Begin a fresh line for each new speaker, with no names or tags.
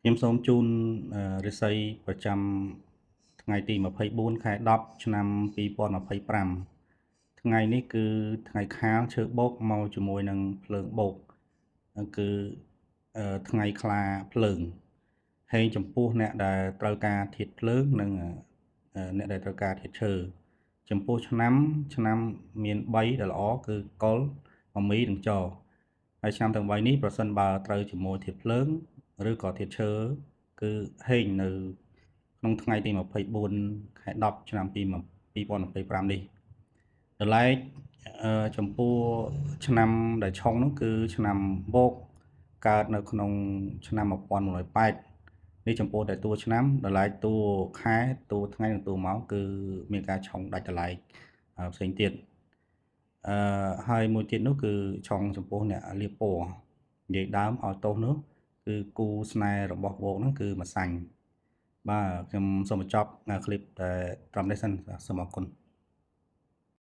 ខ្ញុំសូមជូនរិស័យប្រចាំថ្ងៃទី24 ខែ 10 ឆ្នាំ 2025 ថ្ងៃនេះគឺថ្ងៃខាលឈើបូកមកជាមួយនឹងភ្លើងបូកគឺថ្ងៃខ្លាភ្លើងហើយចំពោះអ្នកដែលត្រូវការធាតុភ្លើងនិងអ្នកដែលត្រូវការធាតុឈើចំពោះឆ្នាំមាន3ដែលល្អគឺកុលមមីនិងចហើយឆ្នាំទាំង3នេះប្រសិនបើត្រូវជាមួយធាតុភ្លើងឬក៏ធាតុឈើគឺហេងនៅក្នុងថ្ងៃទី24 ខែ 10 ឆ្នាំ 2025 នេះដល់ឡែកចំពោះឆ្នាំដែលឆុងនោះគឺឆ្នាំបូកកើតនៅក្នុងឆ្នាំ1108នេះចំពោះតែតួឆ្នាំដល់ឡែកតួខែតួថ្ងៃនិងតួម៉ោងគឺមានការឆុងដាច់ដライផ្សេងទៀតហើយមួយទៀតនោះគឺឆុងចំពោះអ្នកលាបពណ៌និយាយដើមឲ្យទោសនោះគឺគូស្នេហ៍របស់បូកហ្នឹងគឺម្សាញ់បាទខ្ញុំសូមបញ្ចប់คลิปតែត្រឹមនេះសិនសូមអរគុណ